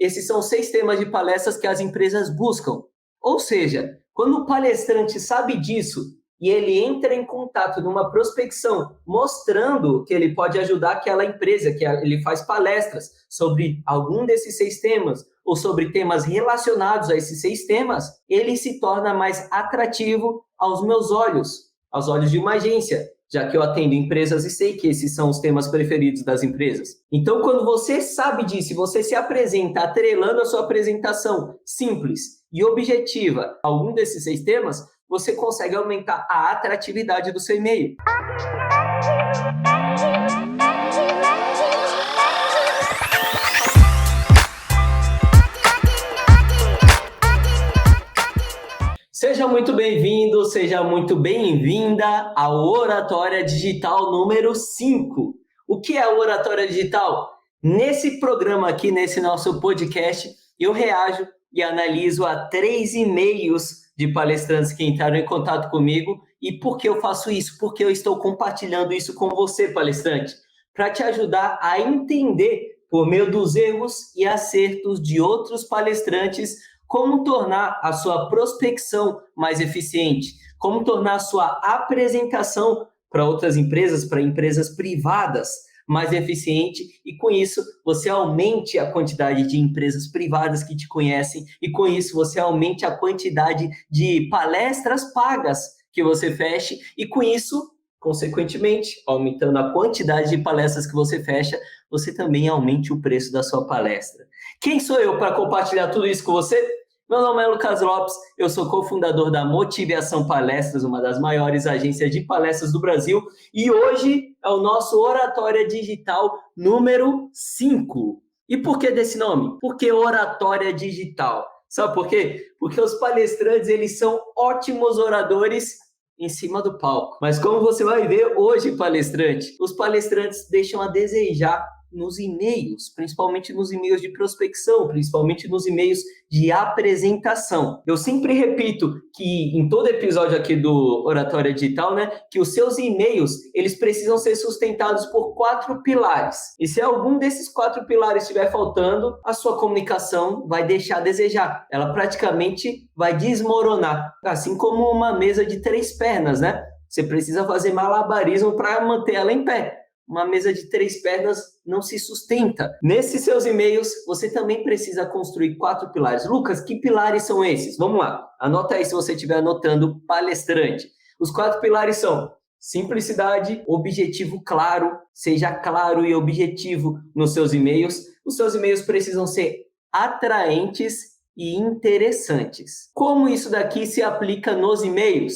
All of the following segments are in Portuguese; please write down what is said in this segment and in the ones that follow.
esses são 6 temas de palestras que as empresas buscam. Ou seja, quando o palestrante sabe disso e ele entra em contato numa prospecção mostrando que ele pode ajudar aquela empresa, que ele faz palestras sobre algum desses 6 temas ou sobre temas relacionados a esses 6 temas, ele se torna mais atrativo aos meus olhos, aos olhos de uma agência, já que eu atendo empresas e sei que esses são os temas preferidos das empresas. Então, quando você sabe disso e você se apresenta atrelando a sua apresentação simples e objetiva a algum desses 6 temas, você consegue aumentar a atratividade do seu e-mail. Seja muito bem-vindo, seja muito bem-vinda ao Oratória Digital número 5. O que é a Oratória Digital? Nesse programa aqui, nesse nosso podcast, eu reajo e analiso a 3 e-mails de palestrantes que entraram em contato comigo. E por que eu faço isso? Porque eu estou compartilhando isso com você, palestrante, para te ajudar a entender, por meio dos erros e acertos de outros palestrantes, como tornar a sua prospecção mais eficiente, como tornar a sua apresentação para outras empresas, para empresas privadas, mais eficiente, e com isso você aumente a quantidade de empresas privadas que te conhecem, e com isso você aumente a quantidade de palestras pagas que você feche, e com isso, consequentemente, aumentando a quantidade de palestras que você fecha, você também aumente o preço da sua palestra. Quem sou eu para compartilhar tudo isso com você? Meu nome é Lucas Lopes, eu sou cofundador da Motivação Palestras, uma das maiores agências de palestras do Brasil, e hoje é o nosso Oratória Digital número 5. E por que desse nome? Por que Oratória Digital? Sabe por quê? Porque os palestrantes, eles são ótimos oradores em cima do palco. Mas como você vai ver hoje, palestrante, os palestrantes deixam a desejar nos e-mails, principalmente nos e-mails de prospecção, principalmente nos e-mails de apresentação. Eu sempre repito que em todo episódio aqui do Oratória Digital, que os seus e-mails, eles precisam ser sustentados por 4 pilares. E se algum desses 4 pilares estiver faltando, a sua comunicação vai deixar a desejar. Ela praticamente vai desmoronar, assim como uma mesa de 3 pernas, Você precisa fazer malabarismo para manter ela em pé. Uma mesa de 3 pernas não se sustenta. Nesses seus e-mails, você também precisa construir 4 pilares. Lucas, que pilares são esses? Vamos lá, anota aí se você estiver anotando, palestrante. Os 4 pilares são simplicidade, objetivo claro, seja claro e objetivo nos seus e-mails. Os seus e-mails precisam ser atraentes e interessantes. Como isso daqui se aplica nos e-mails?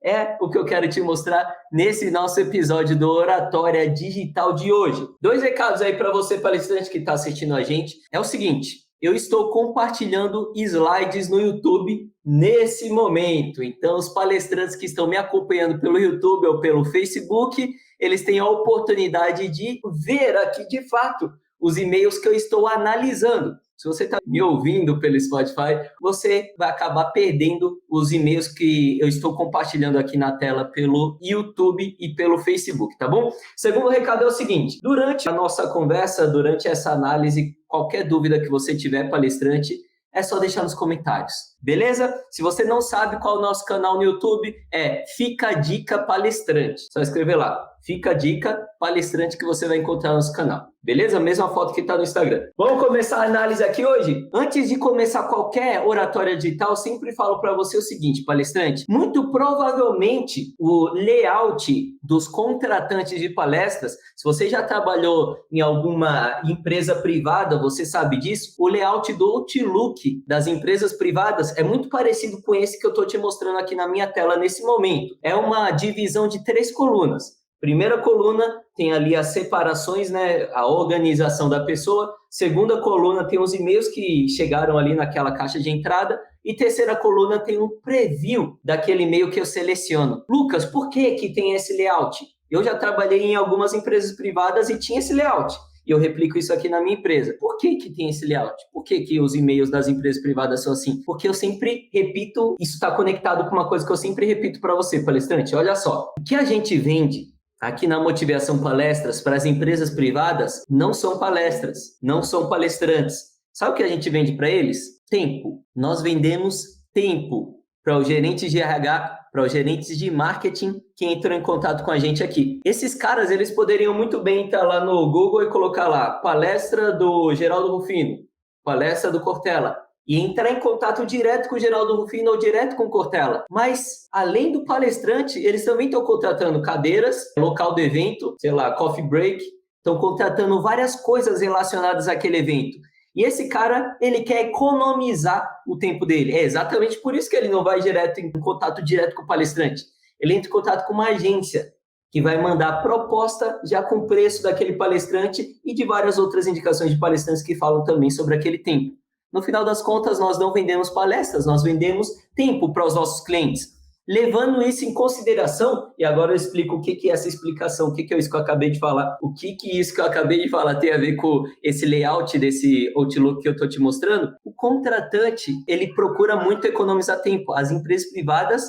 É o que eu quero te mostrar nesse nosso episódio do Oratória Digital de hoje. 2 recados aí para você, palestrante que está assistindo a gente. É o seguinte, eu estou compartilhando slides no YouTube nesse momento. Então, os palestrantes que estão me acompanhando pelo YouTube ou pelo Facebook, eles têm a oportunidade de ver aqui, de fato, os e-mails que eu estou analisando. Se você está me ouvindo pelo Spotify, você vai acabar perdendo os e-mails que eu estou compartilhando aqui na tela pelo YouTube e pelo Facebook, tá bom? Segundo recado é o seguinte, durante a nossa conversa, durante essa análise, qualquer dúvida que você tiver, palestrante, é só deixar nos comentários, beleza? Se você não sabe qual é o nosso canal no YouTube, é Fica a Dica Palestrante. Só escrever lá, Fica a Dica Palestrante, que você vai encontrar no nosso canal. Beleza? Mesma foto que está no Instagram. Vamos começar a análise aqui hoje? Antes de começar qualquer oratória digital, eu sempre falo para você o seguinte, palestrante. Muito provavelmente o layout dos contratantes de palestras, se você já trabalhou em alguma empresa privada, você sabe disso, o layout do Outlook das empresas privadas é muito parecido com esse que eu estou te mostrando aqui na minha tela nesse momento. É uma divisão de 3 colunas. Primeira coluna tem ali as separações, a organização da pessoa. Segunda coluna tem os e-mails que chegaram ali naquela caixa de entrada. E terceira coluna tem um preview daquele e-mail que eu seleciono. Lucas, por que tem esse layout? Eu já trabalhei em algumas empresas privadas e tinha esse layout. E eu replico isso aqui na minha empresa. Por que tem esse layout? Por que os e-mails das empresas privadas são assim? Porque eu sempre repito, isso está conectado com uma coisa que eu sempre repito para você, palestrante. Olha só, o que a gente vende aqui na Motivação Palestras para as empresas privadas não são palestras, não são palestrantes. Sabe o que a gente vende para eles? Tempo. Nós vendemos tempo para os gerentes de RH, para os gerentes de marketing que entram em contato com a gente aqui. Esses caras, eles poderiam muito bem entrar lá no Google e colocar lá palestra do Geraldo Rufino, palestra do Cortella, e entrar em contato direto com o Geraldo Rufino ou direto com o Cortella. Mas, além do palestrante, eles também estão contratando cadeiras, local do evento, sei lá, coffee break, estão contratando várias coisas relacionadas àquele evento. E esse cara, ele quer economizar o tempo dele. É exatamente por isso que ele não vai em contato direto com o palestrante. Ele entra em contato com uma agência que vai mandar proposta já com o preço daquele palestrante e de várias outras indicações de palestrantes que falam também sobre aquele tempo. No final das contas, nós não vendemos palestras, nós vendemos tempo para os nossos clientes. Levando isso em consideração, e agora eu explico o que é essa explicação, o que é isso que eu acabei de falar, o que isso que eu acabei de falar tem a ver com esse layout desse Outlook que eu estou te mostrando. O contratante, ele procura muito economizar tempo. As empresas privadas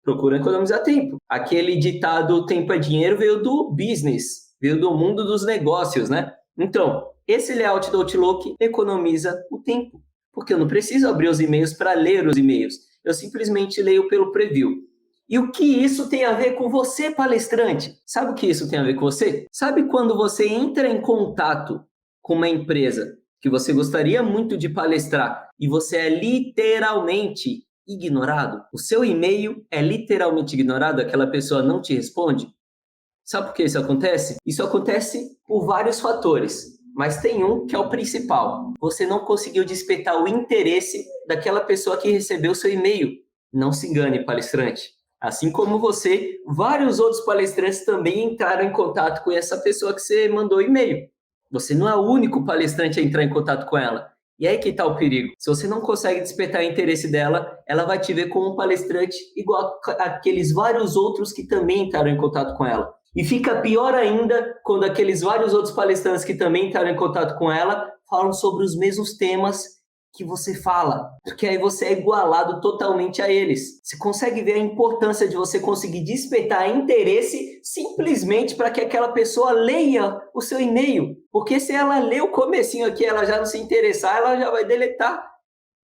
procuram economizar tempo. Aquele ditado tempo é dinheiro veio do business, veio do mundo dos negócios, né? Então, esse layout do Outlook economiza o tempo, porque eu não preciso abrir os e-mails para ler os e-mails. Eu simplesmente leio pelo preview. E o que isso tem a ver com você, palestrante? Sabe o que isso tem a ver com você? Sabe quando você entra em contato com uma empresa que você gostaria muito de palestrar e você é literalmente ignorado? O seu e-mail é literalmente ignorado, aquela pessoa não te responde? Sabe por que isso acontece? Isso acontece por vários fatores. Mas tem um que é o principal. Você não conseguiu despertar o interesse daquela pessoa que recebeu o seu e-mail. Não se engane, palestrante. Assim como você, vários outros palestrantes também entraram em contato com essa pessoa que você mandou e-mail. Você não é o único palestrante a entrar em contato com ela. E aí que está o perigo. Se você não consegue despertar o interesse dela, ela vai te ver como um palestrante igual aqueles vários outros que também entraram em contato com ela. E fica pior ainda quando aqueles vários outros palestrantes que também entraram em contato com ela falam sobre os mesmos temas que você fala, porque aí você é igualado totalmente a eles. Você consegue ver a importância de você conseguir despertar interesse simplesmente para que aquela pessoa leia o seu e-mail, porque se ela ler o comecinho aqui, ela já não se interessar, ela já vai deletar.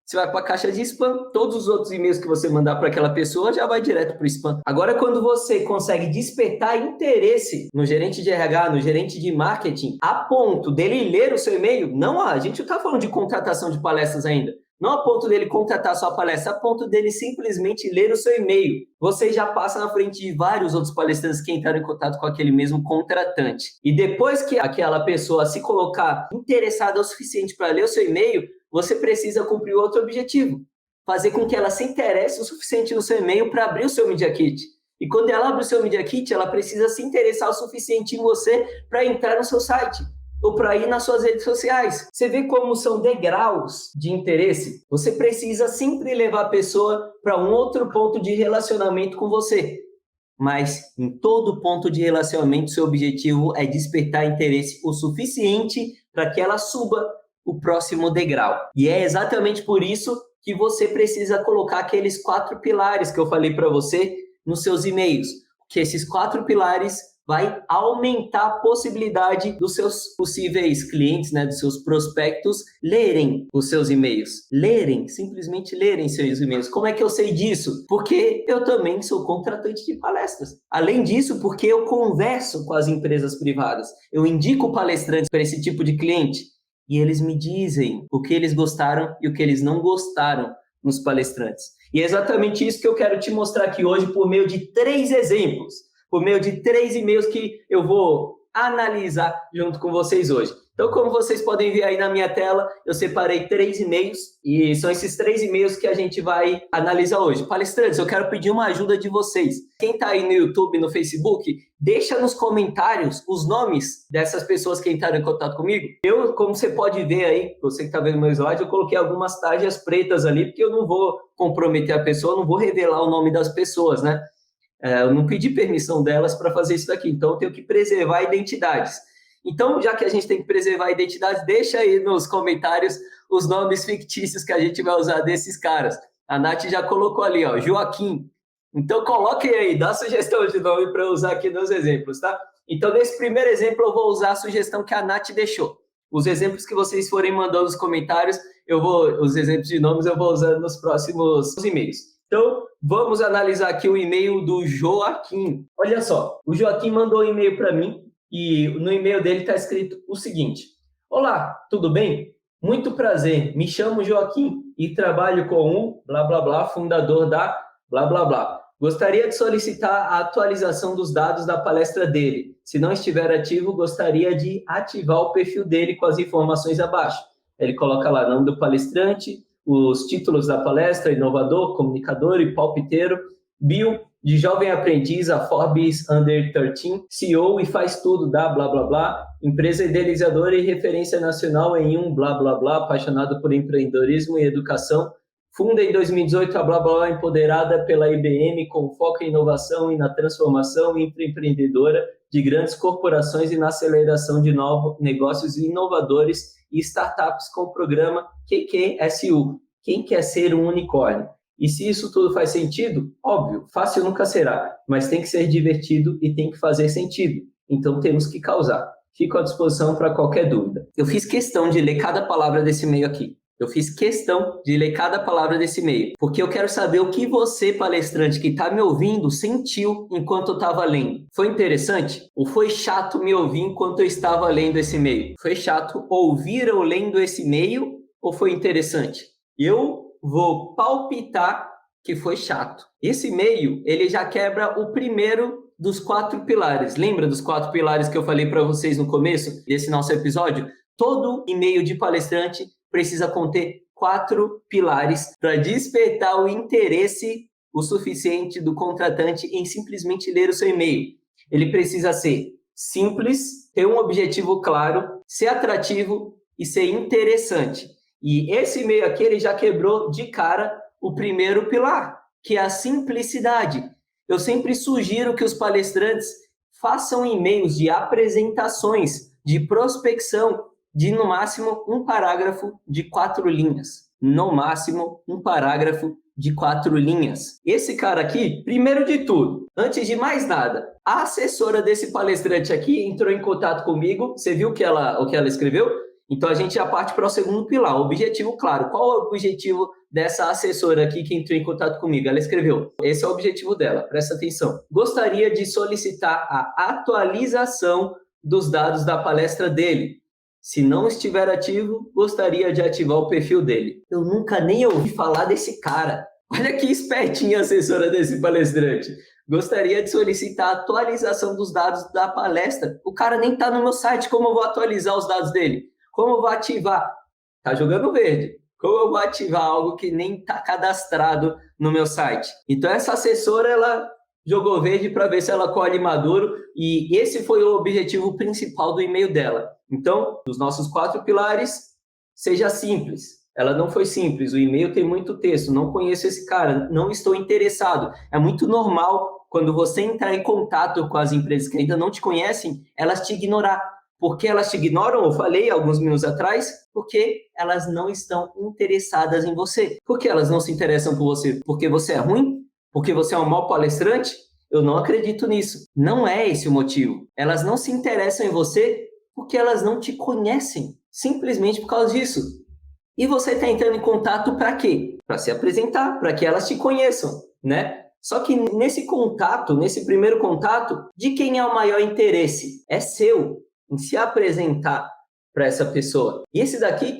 Você vai para a caixa de spam, todos os outros e-mails que você mandar para aquela pessoa já vai direto para o spam. Agora, quando você consegue despertar interesse no gerente de RH, no gerente de marketing, a ponto dele ler o seu e-mail, não, a gente não está falando de contratação de palestras ainda, não a ponto dele contratar sua palestra, a ponto dele simplesmente ler o seu e-mail. Você já passa na frente de vários outros palestrantes que entraram em contato com aquele mesmo contratante. E depois que aquela pessoa se colocar interessada o suficiente para ler o seu e-mail, você precisa cumprir outro objetivo, fazer com que ela se interesse o suficiente no seu e-mail para abrir o seu Media Kit. E quando ela abre o seu Media Kit, ela precisa se interessar o suficiente em você para entrar no seu site ou para ir nas suas redes sociais. Você vê como são degraus de interesse? Você precisa sempre levar a pessoa para um outro ponto de relacionamento com você. Mas em todo ponto de relacionamento, seu objetivo é despertar interesse o suficiente para que ela suba o próximo degrau. E é exatamente por isso que você precisa colocar aqueles 4 pilares que eu falei para você nos seus e-mails. Porque esses 4 pilares vai aumentar a possibilidade dos seus possíveis clientes, né, dos seus prospectos, lerem os seus e-mails. Simplesmente lerem seus e-mails. Como é que eu sei disso? Porque eu também sou contratante de palestras. Além disso, porque eu converso com as empresas privadas. Eu indico palestrantes para esse tipo de cliente. E eles me dizem o que eles gostaram e o que eles não gostaram nos palestrantes. E é exatamente isso que eu quero te mostrar aqui hoje por meio de 3 exemplos, por meio de 3 e-mails que eu vou analisar junto com vocês hoje. Então, como vocês podem ver aí na minha tela, eu separei 3 e-mails e são esses 3 e-mails que a gente vai analisar hoje. Palestrantes, eu quero pedir uma ajuda de vocês. Quem está aí no YouTube, no Facebook, deixa nos comentários os nomes dessas pessoas que entraram em contato comigo. Eu, como você pode ver aí, você que está vendo meu slide, eu coloquei algumas tarjas pretas ali, porque eu não vou comprometer a pessoa, não vou revelar o nome das pessoas, né? Eu não pedi permissão delas para fazer isso daqui, então eu tenho que preservar identidades. Então, já que a gente tem que preservar a identidade, deixa aí nos comentários os nomes fictícios que a gente vai usar desses caras. A Nath já colocou ali, ó, Joaquim. Então, coloquem aí, dá sugestão de nome para eu usar aqui nos exemplos, tá? Então, nesse primeiro exemplo, eu vou usar a sugestão que a Nath deixou. Os exemplos que vocês forem mandando nos comentários, os exemplos de nomes eu vou usando nos próximos e-mails. Então, vamos analisar aqui o e-mail do Joaquim. Olha só, o Joaquim mandou um e-mail para mim e no e-mail dele está escrito o seguinte: Olá, tudo bem? Muito prazer, me chamo Joaquim e trabalho com o blá blá blá, fundador da blá blá blá. Gostaria de solicitar a atualização dos dados da palestra dele. Se não estiver ativo, gostaria de ativar o perfil dele com as informações abaixo. Ele coloca lá o nome do palestrante, os títulos da palestra, inovador, comunicador e palpiteiro, bio, de jovem aprendiz a Forbes Under 13, CEO e faz tudo da blá blá blá, empresa idealizadora e referência nacional em blá blá blá, apaixonado por empreendedorismo e educação, funda em 2018 a blá blá blá, empoderada pela IBM com foco em inovação e na transformação empreendedora de grandes corporações e na aceleração de novos negócios inovadores e startups com o programa QQSU, Quem Quer Ser um Unicórnio. E se isso tudo faz sentido, óbvio, fácil nunca será, mas tem que ser divertido e tem que fazer sentido. Então temos que causar. Fico à disposição para qualquer dúvida. Eu fiz questão de ler cada palavra desse e-mail aqui. Porque eu quero saber o que você, palestrante que está me ouvindo, sentiu enquanto eu estava lendo. Foi interessante? Ou foi chato me ouvir enquanto eu estava lendo esse e-mail? Foi chato ouvir eu lendo esse e-mail ou foi interessante? Eu vou palpitar que foi chato. Esse e-mail, ele já quebra o primeiro dos 4 pilares. Lembra dos 4 pilares que eu falei para vocês no começo desse nosso episódio? Todo e-mail de palestrante precisa conter 4 pilares para despertar o interesse o suficiente do contratante em simplesmente ler o seu e-mail. Ele precisa ser simples, ter um objetivo claro, ser atrativo e ser interessante. E esse e-mail aqui, ele já quebrou de cara o primeiro pilar, que é a simplicidade. Eu sempre sugiro que os palestrantes façam e-mails de apresentações, de prospecção, de no máximo um parágrafo de 4 linhas. No máximo um parágrafo de 4 linhas. Esse cara aqui, primeiro de tudo, antes de mais nada, a assessora desse palestrante aqui entrou em contato comigo. Você viu o que ela escreveu? Então, a gente já parte para o segundo pilar, objetivo claro. Qual é o objetivo dessa assessora aqui que entrou em contato comigo? Ela escreveu, esse é o objetivo dela, presta atenção. Gostaria de solicitar a atualização dos dados da palestra dele. Se não estiver ativo, gostaria de ativar o perfil dele. Eu nunca nem ouvi falar desse cara. Olha que espertinha a assessora desse palestrante. Gostaria de solicitar a atualização dos dados da palestra. O cara nem está no meu site, como eu vou atualizar os dados dele? Como eu vou ativar? Tá jogando verde. Como eu vou ativar algo que nem está cadastrado no meu site? Então, essa assessora, ela jogou verde para ver se ela colhe maduro, e esse foi o objetivo principal do e-mail dela. Então, dos nossos 4 pilares, seja simples. Ela não foi simples, o e-mail tem muito texto, não conheço esse cara, não estou interessado. É muito normal, quando você entrar em contato com as empresas que ainda não te conhecem, elas te ignorar. Por que elas te ignoram? Eu falei alguns minutos atrás, porque elas não estão interessadas em você. Por que elas não se interessam por você? Porque você é ruim? Porque você é um mau palestrante? Eu não acredito nisso. Não é esse o motivo. Elas não se interessam em você porque elas não te conhecem. Simplesmente por causa disso. E você está entrando em contato para quê? Para se apresentar, para que elas te conheçam, né? Só que nesse contato, nesse primeiro contato, de quem é o maior interesse? É seu, em se apresentar para essa pessoa. E essa daqui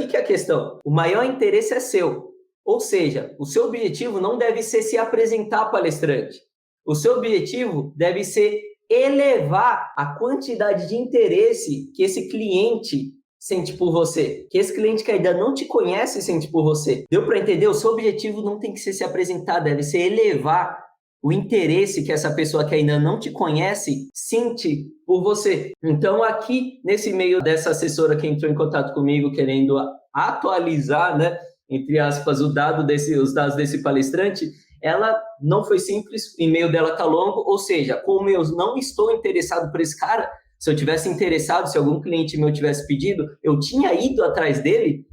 que é a questão. O maior interesse é seu. Ou seja, o seu objetivo não deve ser se apresentar palestrante. O seu objetivo deve ser elevar a quantidade de interesse que esse cliente sente por você, que esse cliente que ainda não te conhece sente por você. Deu para entender? O seu objetivo não tem que ser se apresentar, deve ser elevar o interesse que essa pessoa que ainda não te conhece sente por você. Então, aqui, nesse e-mail dessa assessora que entrou em contato comigo querendo atualizar, né, entre aspas, os dados desse palestrante, ela não foi simples, o e-mail dela está longo, ou seja, como eu não estou interessado por esse cara, se eu tivesse interessado, se algum cliente meu tivesse pedido, eu tinha ido atrás dele,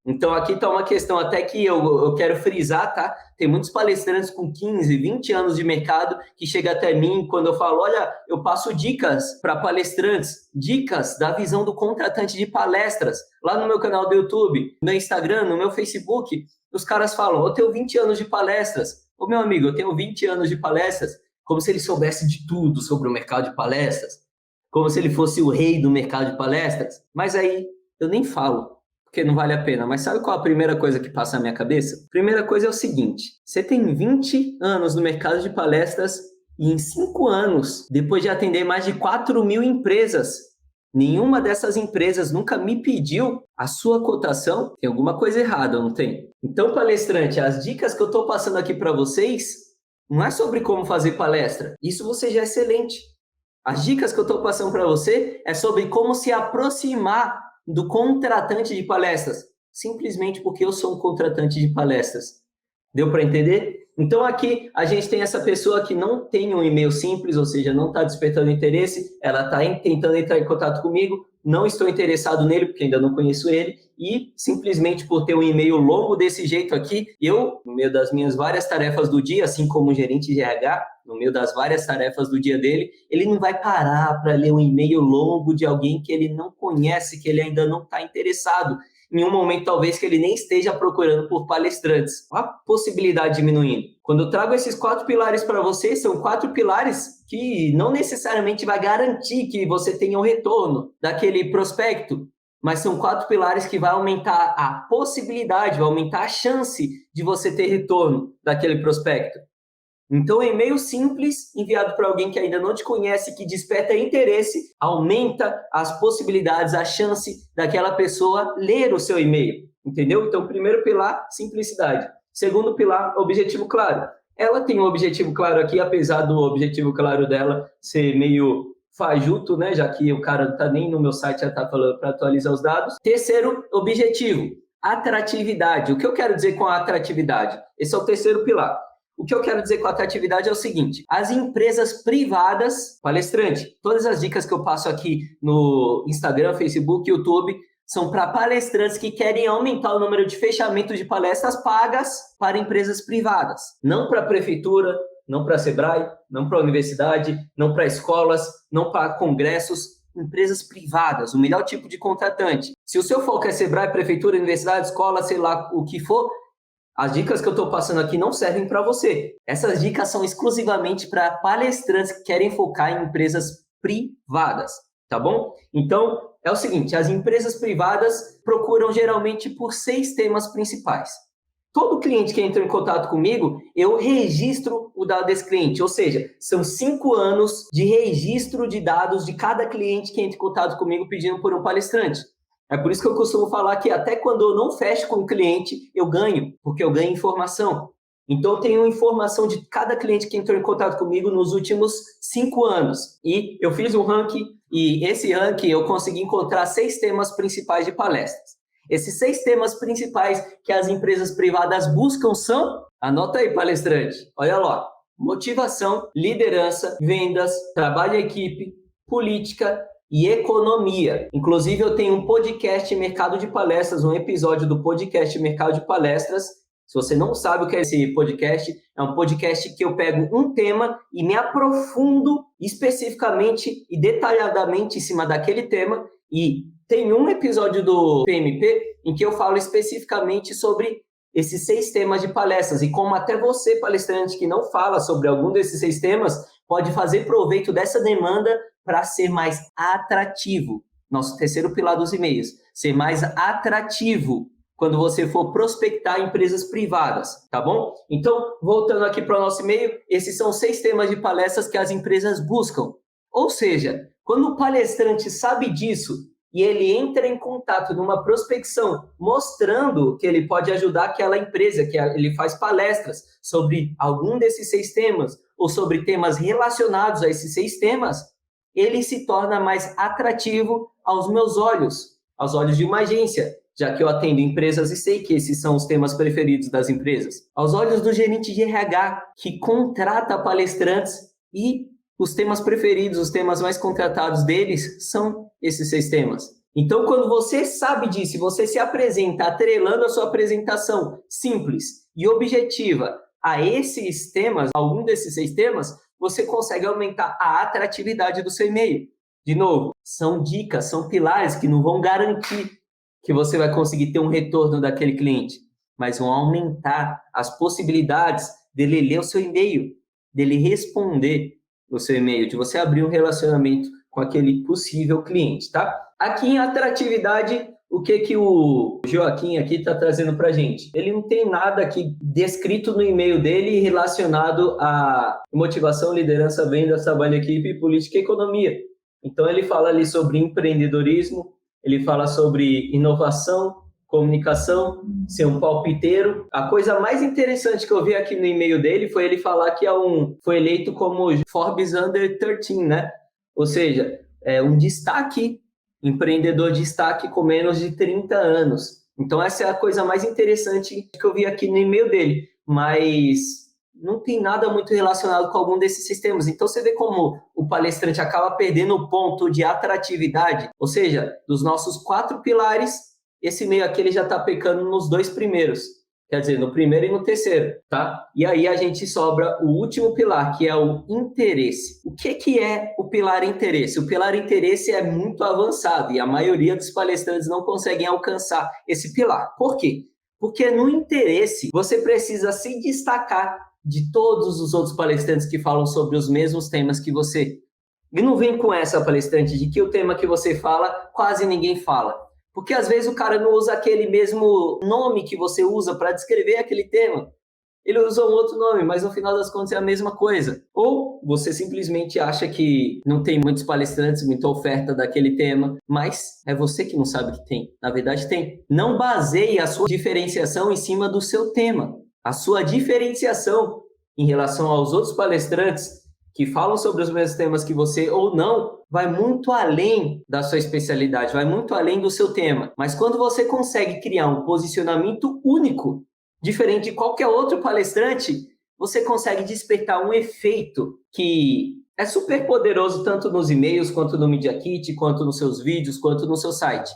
Então, aqui está uma questão até que eu quero frisar, tá? Tem muitos palestrantes com 15, 20 anos de mercado que chegam até mim quando eu falo, olha, eu passo dicas para palestrantes, dicas da visão do contratante de palestras, lá no meu canal do YouTube, no meu Instagram, no meu Facebook. Os caras falam, eu tenho 20 anos de palestras. Ô, meu amigo, eu tenho 20 anos de palestras, como se ele soubesse de tudo sobre o mercado de palestras, como se ele fosse o rei do mercado de palestras. Mas aí eu nem falo, porque não vale a pena. Mas sabe qual a primeira coisa que passa na minha cabeça? Primeira coisa é o seguinte, você tem 20 anos no mercado de palestras e em 5 anos, depois de atender mais de 4.000 empresas, nenhuma dessas empresas nunca me pediu a sua cotação, tem alguma coisa errada, não tem? Então, palestrante, as dicas que eu estou passando aqui para vocês não é sobre como fazer palestra, isso você já é excelente. As dicas que eu estou passando para você é sobre como se aproximar do contratante de palestras, simplesmente porque eu sou um contratante de palestras. Deu para entender? Então aqui a gente tem essa pessoa que não tem um e-mail simples, ou seja, não está despertando interesse, ela está tentando entrar em contato comigo, não estou interessado nele porque ainda não conheço ele, e simplesmente por ter um e-mail longo desse jeito aqui, eu, no meio das minhas várias tarefas do dia, assim como o gerente de RH, no meio das várias tarefas do dia dele, ele não vai parar para ler um e-mail longo de alguém que ele não conhece, que ele ainda não está interessado. Em um momento, talvez, que ele nem esteja procurando por palestrantes. A possibilidade diminuindo. Quando eu trago esses 4 pilares para você, são 4 pilares que não necessariamente vai garantir que você tenha um retorno daquele prospecto, mas são 4 pilares que vai aumentar a possibilidade, vai aumentar a chance de você ter retorno daquele prospecto. Então, e-mail simples, enviado para alguém que ainda não te conhece, que desperta interesse, aumenta as possibilidades, a chance daquela pessoa ler o seu e-mail, entendeu? Então, primeiro pilar, simplicidade. Segundo pilar, objetivo claro. Ela tem um objetivo claro aqui, apesar do objetivo claro dela ser meio fajuto, né? Já que o cara não está nem no meu site, já está falando para atualizar os dados. Terceiro objetivo, atratividade. O que eu quero dizer com a atratividade? Esse é o terceiro pilar. O que eu quero dizer com atratividade é o seguinte, as empresas privadas, palestrante, todas as dicas que eu passo aqui no Instagram, Facebook, YouTube, são para palestrantes que querem aumentar o número de fechamento de palestras pagas para empresas privadas, não para a prefeitura, não para a Sebrae, não para a universidade, não para escolas, não para congressos, empresas privadas, o melhor tipo de contratante. Se o seu foco é Sebrae, prefeitura, universidade, escola, sei lá o que for, as dicas que eu estou passando aqui não servem para você. Essas dicas são exclusivamente para palestrantes que querem focar em empresas privadas, tá bom? Então, é o seguinte, as empresas privadas procuram geralmente por 6 temas principais. Todo cliente que entra em contato comigo, eu registro o dado desse cliente, ou seja, são 5 anos de registro de dados de cada cliente que entra em contato comigo pedindo por um palestrante. É por isso que eu costumo falar que até quando eu não fecho com o cliente, eu ganho, porque eu ganho informação. Então, eu tenho informação de cada cliente que entrou em contato comigo nos últimos 5 anos. E eu fiz um ranking, e esse ranking eu consegui encontrar 6 temas principais de palestras. Esses 6 temas principais que as empresas privadas buscam são, anota aí, palestrante, olha lá, motivação, liderança, vendas, trabalho em equipe, política e economia. Inclusive, eu tenho um podcast Mercado de Palestras, um episódio do podcast Mercado de Palestras. Se você não sabe o que é esse podcast, é um podcast que eu pego um tema e me aprofundo especificamente e detalhadamente em cima daquele tema. E tem um episódio do PMP em que eu falo especificamente sobre esses 6 temas de palestras e como até você, palestrante, que não fala sobre algum desses 6 temas, pode fazer proveito dessa demanda para ser mais atrativo. Nosso terceiro pilar dos e-mails, ser mais atrativo quando você for prospectar empresas privadas, tá bom? Então, voltando aqui para o nosso e-mail, esses são 6 temas de palestras que as empresas buscam. Ou seja, quando o palestrante sabe disso e ele entra em contato numa prospecção mostrando que ele pode ajudar aquela empresa, que ele faz palestras sobre algum desses 6 temas ou sobre temas relacionados a esses 6 temas, ele se torna mais atrativo aos meus olhos, aos olhos de uma agência, já que eu atendo empresas e sei que esses são os temas preferidos das empresas. Aos olhos do gerente de RH, que contrata palestrantes e os temas preferidos, os temas mais contratados deles são esses 6 temas. Então, quando você sabe disso, você se apresenta atrelando a sua apresentação simples e objetiva a esses temas, algum desses 6 temas, você consegue aumentar a atratividade do seu e-mail. De novo, são dicas, são pilares que não vão garantir que você vai conseguir ter um retorno daquele cliente, mas vão aumentar as possibilidades dele ler o seu e-mail, dele responder o seu e-mail, de você abrir um relacionamento com aquele possível cliente, tá? Aqui em atratividade, o que o Joaquim aqui está trazendo para a gente? Ele não tem nada aqui descrito no e-mail dele relacionado a motivação, liderança, vendas, trabalho em equipe, política e economia. Então, ele fala ali sobre empreendedorismo, ele fala sobre inovação, comunicação, ser um palpiteiro. A coisa mais interessante que eu vi aqui no e-mail dele foi ele falar que foi eleito como Forbes Under 13, né? Ou seja, é um destaque, empreendedor de destaque com menos de 30 anos. Então, essa é a coisa mais interessante que eu vi aqui no e-mail dele. Mas não tem nada muito relacionado com algum desses sistemas. Então, você vê como o palestrante acaba perdendo o ponto de atratividade. Ou seja, dos nossos 4 pilares, esse e-mail aqui ele já está pecando nos 2 primeiros. Quer dizer, no primeiro e no terceiro, tá? E aí a gente sobra o último pilar, que é o interesse. O que é o pilar interesse? O pilar interesse é muito avançado e a maioria dos palestrantes não conseguem alcançar esse pilar. Por quê? Porque no interesse você precisa se destacar de todos os outros palestrantes que falam sobre os mesmos temas que você. E não vem com essa, palestrante, de que o tema que você fala, quase ninguém fala. Porque às vezes o cara não usa aquele mesmo nome que você usa para descrever aquele tema. Ele usa um outro nome, mas no final das contas é a mesma coisa. Ou você simplesmente acha que não tem muitos palestrantes, muita oferta daquele tema, mas é você que não sabe que tem. Na verdade tem. Não baseie a sua diferenciação em cima do seu tema. A sua diferenciação em relação aos outros palestrantes que falam sobre os mesmos temas que você ou não, vai muito além da sua especialidade, vai muito além do seu tema. Mas quando você consegue criar um posicionamento único, diferente de qualquer outro palestrante, você consegue despertar um efeito que é super poderoso tanto nos e-mails, quanto no Media Kit, quanto nos seus vídeos, quanto no seu site.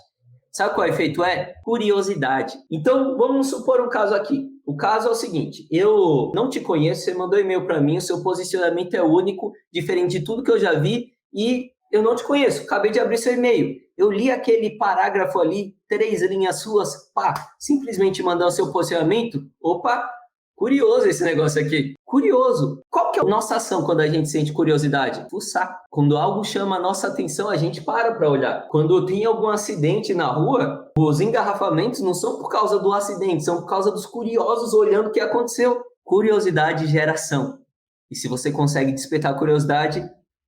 Sabe qual efeito é? Curiosidade. Então, vamos supor um caso aqui. O caso é o seguinte, eu não te conheço, você mandou e-mail para mim, o seu posicionamento é único, diferente de tudo que eu já vi, e eu não te conheço, acabei de abrir seu e-mail. Eu li aquele parágrafo ali, 3 linhas suas, pá, simplesmente mandar o seu posicionamento, opa, curioso esse negócio aqui. Curioso. Qual que é a nossa ação quando a gente sente curiosidade? Fuçar. Quando algo chama a nossa atenção, a gente para olhar. Quando tem algum acidente na rua, os engarrafamentos não são por causa do acidente, são por causa dos curiosos olhando o que aconteceu. Curiosidade gera ação. E se você consegue despertar a curiosidade,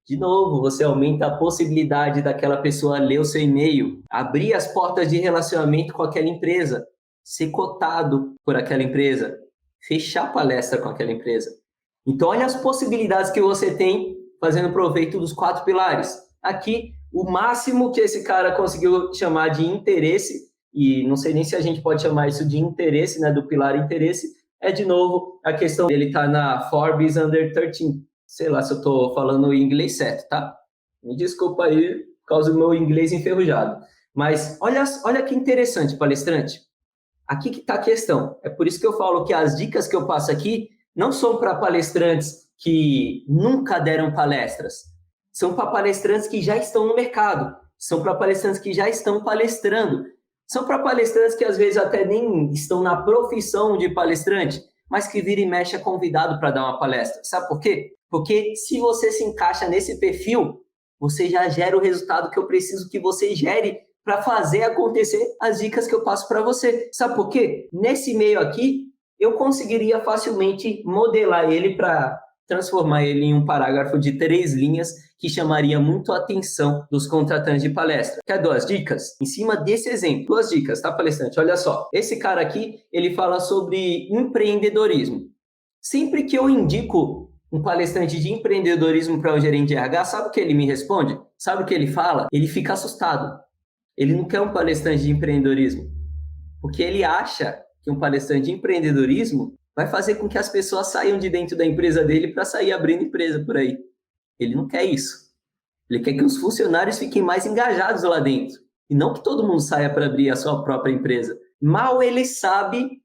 de novo, você aumenta a possibilidade daquela pessoa ler o seu e-mail, abrir as portas de relacionamento com aquela empresa, ser cotado por aquela empresa, fechar palestra com aquela empresa. Então, olha as possibilidades que você tem fazendo proveito dos 4 pilares. Aqui, o máximo que esse cara conseguiu chamar de interesse, e não sei nem se a gente pode chamar isso de interesse, né, do pilar interesse, é, de novo, a questão dele estar na Forbes Under 13. Sei lá se eu estou falando o inglês certo, tá? Me desculpa aí, por causa do meu inglês enferrujado. Mas olha que interessante, palestrante. Aqui que está a questão. É por isso que eu falo que as dicas que eu passo aqui não são para palestrantes que nunca deram palestras. São para palestrantes que já estão no mercado. São para palestrantes que já estão palestrando. São para palestrantes que às vezes até nem estão na profissão de palestrante, mas que vira e mexe é convidado para dar uma palestra. Sabe por quê? Porque se você se encaixa nesse perfil, você já gera o resultado que eu preciso que você gere para fazer acontecer as dicas que eu passo para você. Sabe por quê? Nesse meio aqui, eu conseguiria facilmente modelar ele para transformar ele em um parágrafo de 3 linhas que chamaria muito a atenção dos contratantes de palestra. Quer 2 dicas? Em cima desse exemplo, 2 dicas, tá, palestrante? Olha só, esse cara aqui, ele fala sobre empreendedorismo. Sempre que eu indico um palestrante de empreendedorismo para um gerente de RH, sabe o que ele me responde? Sabe o que ele fala? Ele fica assustado. Ele não quer um palestrante de empreendedorismo, porque ele acha que um palestrante de empreendedorismo vai fazer com que as pessoas saiam de dentro da empresa dele para sair abrindo empresa por aí. Ele não quer isso. Ele quer que os funcionários fiquem mais engajados lá dentro. E não que todo mundo saia para abrir a sua própria empresa. Mal ele sabe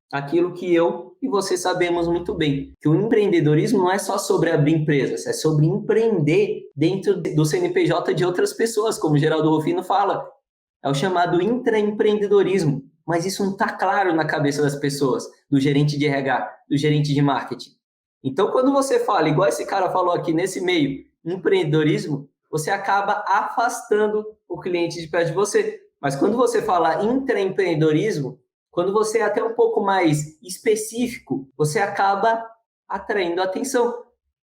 aquilo que eu e você sabemos muito bem, que o empreendedorismo não é só sobre abrir empresas, é sobre empreender dentro do CNPJ de outras pessoas, como o Geraldo Rufino fala. É o chamado intraempreendedorismo, mas isso não está claro na cabeça das pessoas, do gerente de RH, do gerente de marketing. Então, quando você fala, igual esse cara falou aqui nesse meio, empreendedorismo, você acaba afastando o cliente de perto de você. Mas quando você fala intraempreendedorismo, quando você é até um pouco mais específico, você acaba atraindo atenção,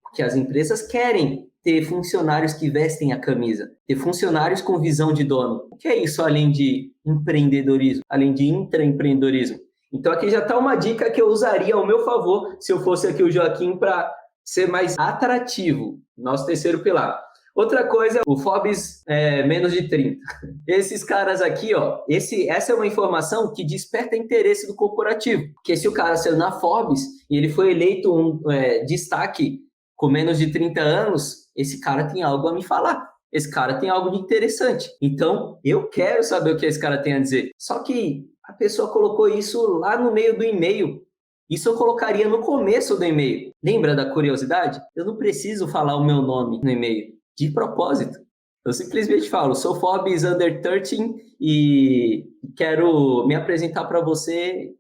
porque as empresas querem ter funcionários que vestem a camisa, ter funcionários com visão de dono. O que é isso além de empreendedorismo, além de intraempreendedorismo? Então aqui já está uma dica que eu usaria ao meu favor se eu fosse aqui o Joaquim para ser mais atrativo, nosso terceiro pilar. Outra coisa, o Forbes menos de 30. Esses caras aqui, ó, essa é uma informação que desperta interesse do corporativo. Porque se o cara saiu na Forbes e ele foi eleito um destaque com menos de 30 anos, esse cara tem algo a me falar. Esse cara tem algo de interessante. Então, eu quero saber o que esse cara tem a dizer. Só que a pessoa colocou isso lá no meio do e-mail. Isso eu colocaria no começo do e-mail. Lembra da curiosidade? Eu não preciso falar o meu nome no e-mail. De propósito. Eu simplesmente falo, sou Forbes Under 13 e quero me apresentar para você,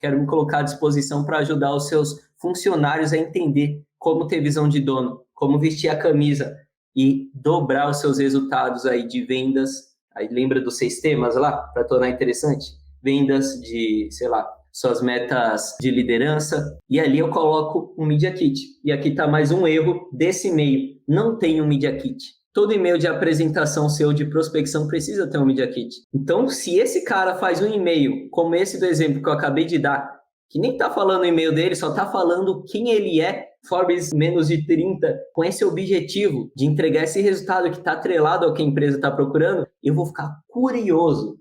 quero me colocar à disposição para ajudar os seus funcionários a entender como ter visão de dono, como vestir a camisa e dobrar os seus resultados aí de vendas. Aí lembra dos 6 temas lá, para tornar interessante? Vendas de, sei lá, suas metas de liderança, e ali eu coloco um Media Kit. E aqui está mais um erro desse e-mail. Não tem um Media Kit. Todo e-mail de apresentação seu de prospecção precisa ter um Media Kit. Então, se esse cara faz um e-mail, como esse do exemplo que eu acabei de dar, que nem está falando o e-mail dele, só está falando quem ele é, Forbes menos de 30, com esse objetivo de entregar esse resultado que está atrelado ao que a empresa está procurando, eu vou ficar curioso.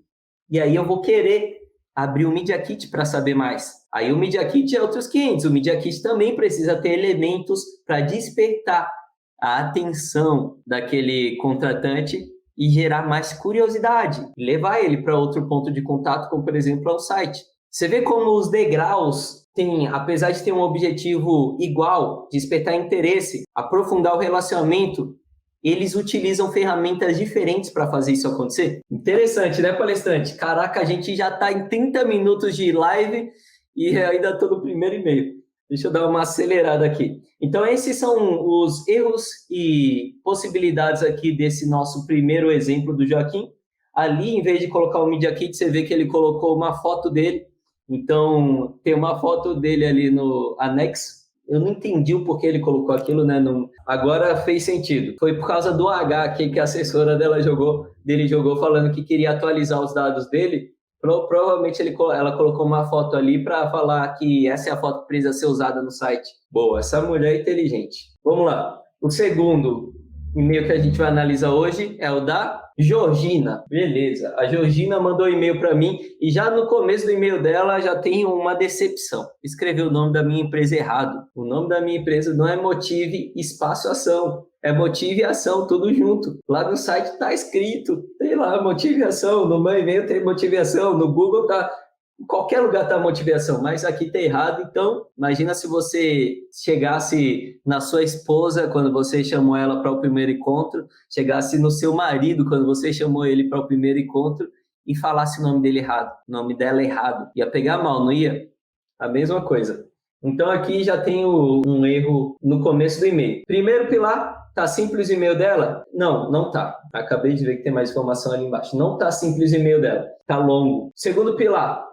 E aí eu vou querer abrir o Media Kit para saber mais. Aí o Media Kit é outros 500. O Media Kit também precisa ter elementos para despertar a atenção daquele contratante e gerar mais curiosidade, levar ele para outro ponto de contato, como por exemplo ao site. Você vê como os degraus têm, apesar de ter um objetivo igual, despertar interesse, aprofundar o relacionamento, eles utilizam ferramentas diferentes para fazer isso acontecer. Interessante, né, palestrante? Caraca, a gente já está em 30 minutos de live e ainda estou no primeiro e-mail. Deixa eu dar uma acelerada aqui. Então, esses são os erros e possibilidades aqui desse nosso primeiro exemplo do Joaquim. Ali, em vez de colocar o Media Kit, você vê que ele colocou uma foto dele. Então, tem uma foto dele ali no anexo. Eu não entendi o porquê ele colocou aquilo, né? Não... Agora fez sentido. Foi por causa do H aqui que a assessora dele jogou falando que queria atualizar os dados dele. Provavelmente ela colocou uma foto ali para falar que essa é a foto que precisa ser usada no site. Boa, essa mulher é inteligente. Vamos lá. O segundo e-mail que a gente vai analisar hoje é o da Georgina. Beleza. A Georgina mandou um e-mail para mim e já no começo do e-mail dela já tem uma decepção. Escreveu o nome da minha empresa errado. O nome da minha empresa não é Motive Espaço Ação. É Motive Ação, tudo junto. Lá no site está escrito, tem lá Motive Ação, no meu e-mail tem Motive Ação, no Google tá, em qualquer lugar está Motive Ação, mas aqui está errado. Então, imagina se você chegasse na sua esposa quando você chamou ela para o primeiro encontro, chegasse no seu marido quando você chamou ele para o primeiro encontro e falasse o nome dele errado, o nome dela errado. Ia pegar mal, não ia? A mesma coisa. Então, aqui já tem um erro no começo do e-mail. Primeiro pilar, tá simples o e-mail dela? Não, não tá. Acabei de ver que tem mais informação ali embaixo. Não tá simples o e-mail dela. Tá longo. Segundo pilar,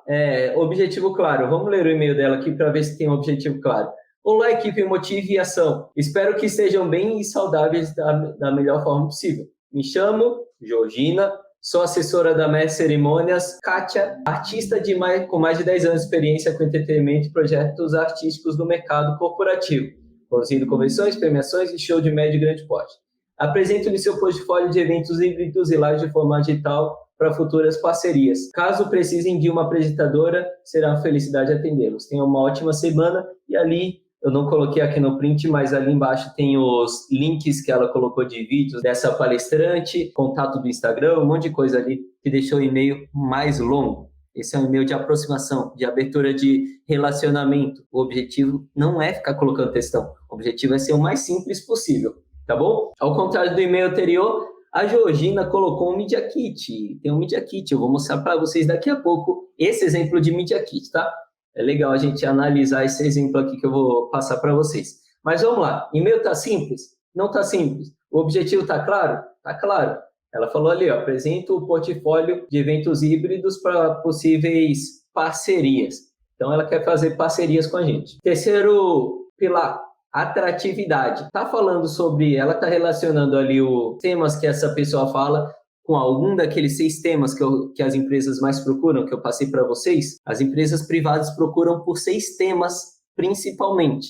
objetivo claro. Vamos ler o e-mail dela aqui para ver se tem um objetivo claro. Olá, equipe Motive e Ação. Espero que estejam bem e saudáveis da melhor forma possível. Me chamo Georgina. Sou assessora da Mestre Cerimônias, Kátia, artista com mais de 10 anos de experiência com entretenimento e projetos artísticos no mercado corporativo, conduzindo convenções, premiações e show de médio e grande porte. Apresento-lhe seu portfólio de eventos híbridos e lives de formato digital para futuras parcerias. Caso precisem de uma apresentadora, será uma felicidade atendê-los. Tenham uma ótima semana e ali Eu não coloquei aqui no print, mas ali embaixo tem os links que ela colocou de vídeos dessa palestrante, contato do Instagram, um monte de coisa ali que deixou o e-mail mais longo. Esse é um e-mail de aproximação, de abertura de relacionamento. O objetivo não é ficar colocando textão. O objetivo é ser o mais simples possível, tá bom? Ao contrário do e-mail anterior, a Georgina colocou um Media Kit. Tem um Media Kit, eu vou mostrar para vocês daqui a pouco esse exemplo de Media Kit, tá? É legal a gente analisar esse exemplo aqui que eu vou passar para vocês. Mas vamos lá, e-mail tá simples? Não tá simples. O objetivo tá claro? Tá claro. Ela falou ali, ó, apresenta o portfólio de eventos híbridos para possíveis parcerias. Então, ela quer fazer parcerias com a gente. Terceiro pilar, atratividade. Tá falando sobre, ela tá relacionando ali os temas que essa pessoa fala com algum daqueles 6 temas que as empresas mais procuram, que eu passei para vocês. As empresas privadas procuram por 6 temas, principalmente.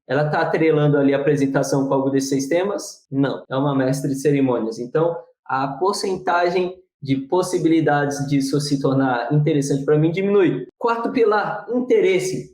Ela está atrelando ali a apresentação com algum desses 6 temas? Não, é uma mestre de cerimônias. Então, a porcentagem de possibilidades disso se tornar interessante para mim diminui. Quarto pilar, interesse.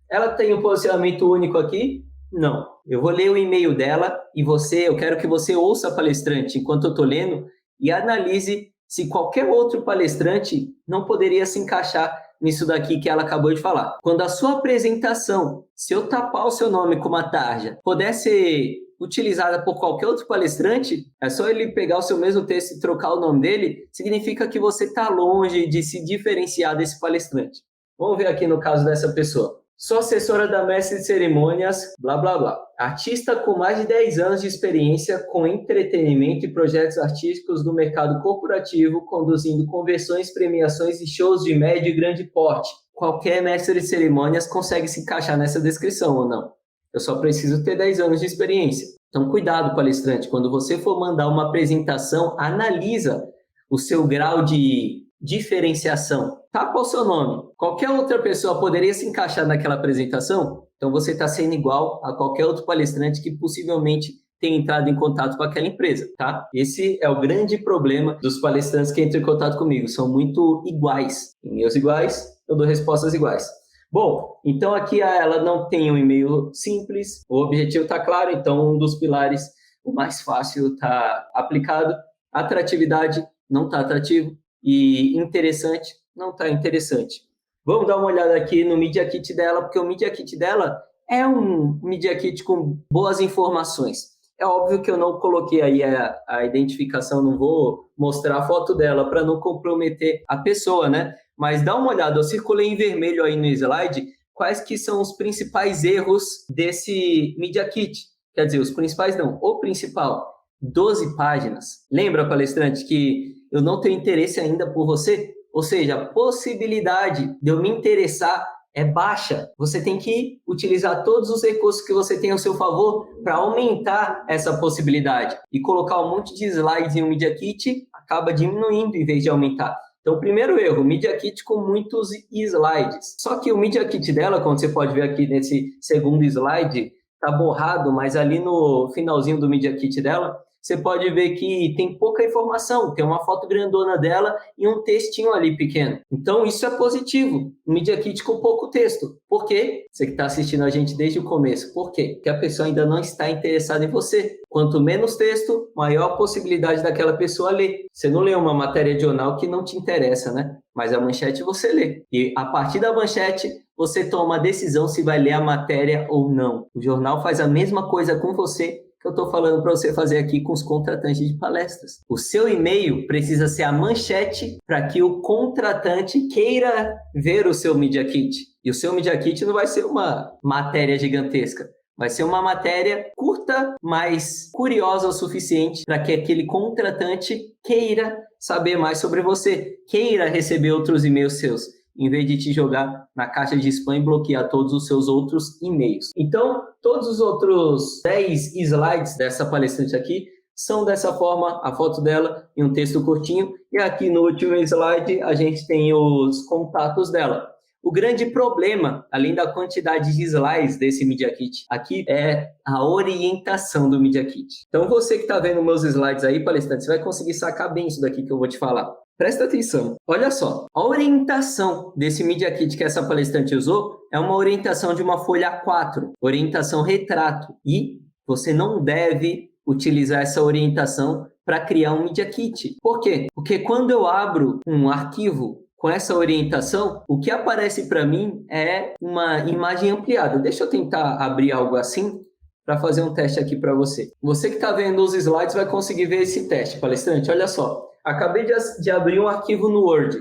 Ela tem um posicionamento único aqui? Não. Eu vou ler o e-mail dela e eu quero que você ouça a palestrante enquanto eu estou lendo e analise se qualquer outro palestrante não poderia se encaixar nisso daqui que ela acabou de falar. Quando a sua apresentação, se eu tapar o seu nome com uma tarja, puder ser utilizada por qualquer outro palestrante, é só ele pegar o seu mesmo texto e trocar o nome dele, significa que você está longe de se diferenciar desse palestrante. Vamos ver aqui no caso dessa pessoa. Sou assessora da mestre de cerimônias, blá, blá, blá. Artista com mais de 10 anos de experiência com entretenimento e projetos artísticos do mercado corporativo, conduzindo convenções, premiações e shows de médio e grande porte. Qualquer mestre de cerimônias consegue se encaixar nessa descrição ou não? Eu só preciso ter 10 anos de experiência. Então, cuidado, palestrante. Quando você for mandar uma apresentação, analisa o seu grau de diferenciação. Tapa o seu nome. Qualquer outra pessoa poderia se encaixar naquela apresentação? Então, você está sendo igual a qualquer outro palestrante que possivelmente tenha entrado em contato com aquela empresa, tá? Esse é o grande problema dos palestrantes que entram em contato comigo. São muito iguais. E-mails iguais, eu dou respostas iguais. Bom, então aqui ela não tem um e-mail simples, o objetivo está claro, então um dos pilares, o mais fácil está aplicado. Atratividade, não está atrativo. E interessante, não está interessante. Vamos dar uma olhada aqui no Media Kit dela, porque o Media Kit dela é um Media Kit com boas informações. É óbvio que eu não coloquei aí a identificação, não vou mostrar a foto dela para não comprometer a pessoa, né? Mas dá uma olhada, eu circulei em vermelho aí no slide quais que são os principais erros desse Media Kit. Quer dizer, os principais não, o principal, 12 páginas. Lembra, palestrante, que eu não tenho interesse ainda por você? Ou seja, a possibilidade de eu me interessar é baixa. Você tem que utilizar todos os recursos que você tem ao seu favor para aumentar essa possibilidade. E colocar um monte de slides em um Media Kit acaba diminuindo em vez de aumentar. Então, primeiro erro, Media Kit com muitos slides. Só que o Media Kit dela, como você pode ver aqui nesse segundo slide, está borrado, mas ali no finalzinho do Media Kit dela, você pode ver que tem pouca informação, tem uma foto grandona dela e um textinho ali pequeno. Então, isso é positivo, um Media Kit com pouco texto. Por quê? Você que está assistindo a gente desde o começo. Por quê? Porque a pessoa ainda não está interessada em você. Quanto menos texto, maior a possibilidade daquela pessoa ler. Você não lê uma matéria de jornal que não te interessa, né? Mas a manchete você lê. E a partir da manchete, você toma a decisão se vai ler a matéria ou não. O jornal faz a mesma coisa com você que eu estou falando para você fazer aqui com os contratantes de palestras. O seu e-mail precisa ser a manchete para que o contratante queira ver o seu Media Kit. E o seu Media Kit não vai ser uma matéria gigantesca. Vai ser uma matéria curta, mas curiosa o suficiente para que aquele contratante queira saber mais sobre você, queira receber outros e-mails seus, em vez de te jogar na caixa de spam e bloquear todos os seus outros e-mails. Então, todos os outros 10 slides dessa palestrante aqui são dessa forma, a foto dela e um texto curtinho. E aqui no último slide, a gente tem os contatos dela. O grande problema, além da quantidade de slides desse Media Kit, aqui é a orientação do Media Kit. Então, você que está vendo meus slides aí, palestrante, você vai conseguir sacar bem isso daqui que eu vou te falar. Presta atenção. Olha só, a orientação desse Media Kit que essa palestrante usou é uma orientação de uma folha A4, orientação retrato. E você não deve utilizar essa orientação para criar um Media Kit. Por quê? Porque quando eu abro um arquivo com essa orientação, o que aparece para mim é uma imagem ampliada. Deixa eu tentar abrir algo assim para fazer um teste aqui para você. Você que está vendo os slides vai conseguir ver esse teste, palestrante. Olha só, acabei de abrir um arquivo no Word.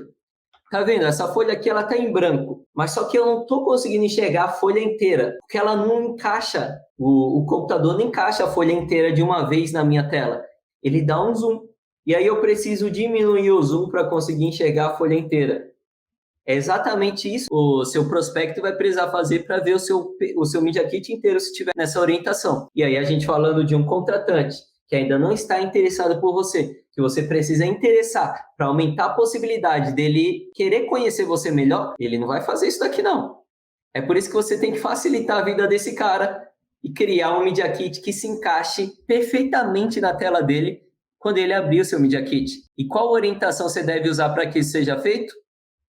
Tá vendo? Essa folha aqui ela tá em branco, mas só que eu não tô conseguindo enxergar a folha inteira, porque ela não encaixa, o computador não encaixa a folha inteira de uma vez na minha tela. Ele dá um zoom. E aí eu preciso diminuir o zoom para conseguir enxergar a folha inteira. É exatamente isso o seu prospecto vai precisar fazer para ver o seu Media Kit inteiro se tiver nessa orientação. E aí a gente falando de um contratante que ainda não está interessado por você, que você precisa interessar para aumentar a possibilidade dele querer conhecer você melhor, ele não vai fazer isso daqui não. É por isso que você tem que facilitar a vida desse cara e criar um Media Kit que se encaixe perfeitamente na tela dele quando ele abrir o seu Media Kit. E qual orientação você deve usar para que isso seja feito?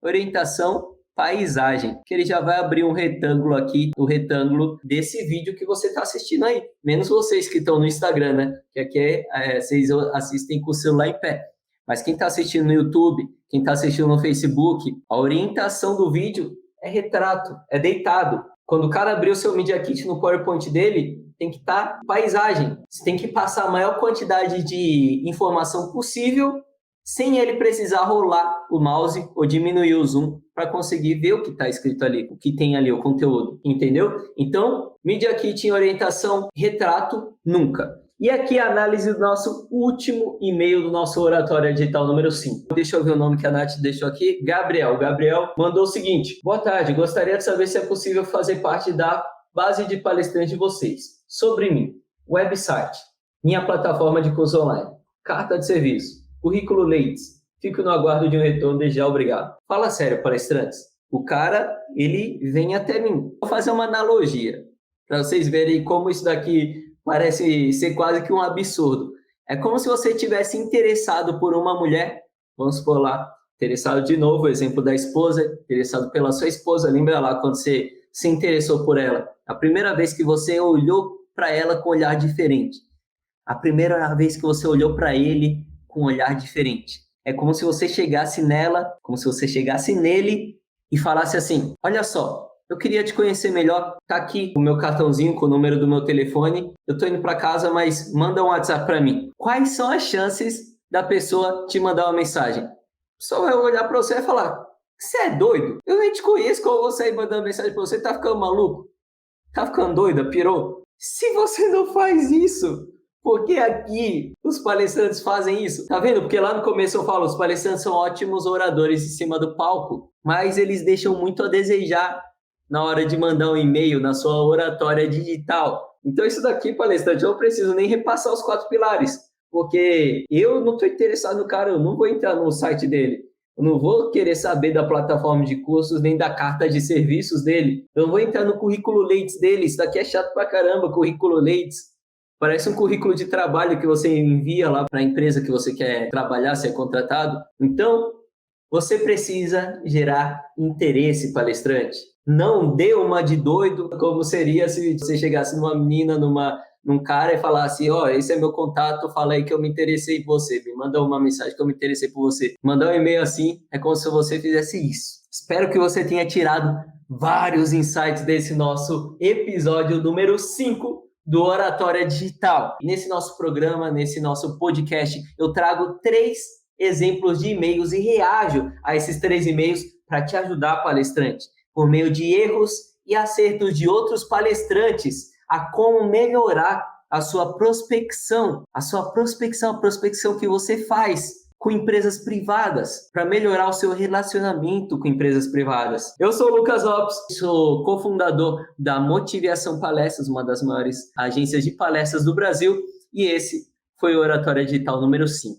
Orientação paisagem, que ele já vai abrir um retângulo aqui, o retângulo desse vídeo que você está assistindo aí. Menos vocês que estão no Instagram, né? Que aqui vocês assistem com o celular em pé. Mas quem está assistindo no YouTube, quem está assistindo no Facebook, a orientação do vídeo é retrato, é deitado. Quando o cara abrir o seu Media Kit no PowerPoint dele, tem que estar paisagem. Você tem que passar a maior quantidade de informação possível sem ele precisar rolar o mouse ou diminuir o zoom para conseguir ver o que está escrito ali, o que tem ali, o conteúdo, entendeu? Então, Media Kit em orientação, retrato, nunca. E aqui a análise do nosso último e-mail do nosso Oratória Digital número 5. Deixa eu ver o nome que a Nath deixou aqui. Gabriel. Gabriel mandou o seguinte: boa tarde, gostaria de saber se é possível fazer parte da base de palestrantes de vocês. Sobre mim, website, minha plataforma de curso online, carta de serviço, currículo Leads. Fico no aguardo de um retorno, desde já, obrigado. Fala sério, palestrantes. O cara, ele vem até mim. Vou fazer uma analogia, para vocês verem como isso daqui parece ser quase que um absurdo. É como se você tivesse interessado por uma mulher, vamos supor lá, interessado de novo, exemplo da esposa, interessado pela sua esposa, lembra lá quando você se interessou por ela? A primeira vez que você olhou para ela com um olhar diferente. A primeira vez que você olhou para ele com um olhar diferente. É como se você chegasse nela, como se você chegasse nele e falasse assim: olha só, eu queria te conhecer melhor, tá aqui o meu cartãozinho com o número do meu telefone, eu tô indo para casa, mas manda um WhatsApp para mim. Quais são as chances da pessoa te mandar uma mensagem? A pessoa vai olhar para você e falar: você é doido? Eu nem te conheço, como você aí mandando mensagem para você, tá ficando maluco? Tá ficando doida? Pirou? Se você não faz isso, por que aqui os palestrantes fazem isso? Tá vendo? Porque lá no começo eu falo, os palestrantes são ótimos oradores em cima do palco, mas eles deixam muito a desejar na hora de mandar um e-mail na sua oratória digital. Então isso daqui, palestrante, eu não preciso nem repassar os 4 pilares, porque eu não estou interessado no cara, eu não vou entrar no site dele. Eu não vou querer saber da plataforma de cursos, nem da carta de serviços dele. Eu não vou entrar no currículo Leads dele. Isso daqui é chato pra caramba, currículo Leads. Parece um currículo de trabalho que você envia lá para a empresa que você quer trabalhar, ser contratado. Então, você precisa gerar interesse, palestrante. Não dê uma de doido, como seria se você chegasse numa menina, num cara e falasse: ó, esse é meu contato, fala aí que eu me interessei por você, me manda uma mensagem que eu me interessei por você. Mandar um e-mail assim é como se você fizesse isso. Espero que você tenha tirado vários insights desse nosso episódio número 5 do Oratória Digital. E nesse nosso programa, nesse nosso podcast, eu trago 3 exemplos de e-mails e reajo a esses 3 e-mails para te ajudar, palestrante, por meio de erros e acertos de outros palestrantes, a como melhorar a sua prospecção, a prospecção que você faz com empresas privadas, para melhorar o seu relacionamento com empresas privadas. Eu sou o Lucas Lopes, sou cofundador da Motivação Palestras, uma das maiores agências de palestras do Brasil, e esse foi o Oratória Digital número 5.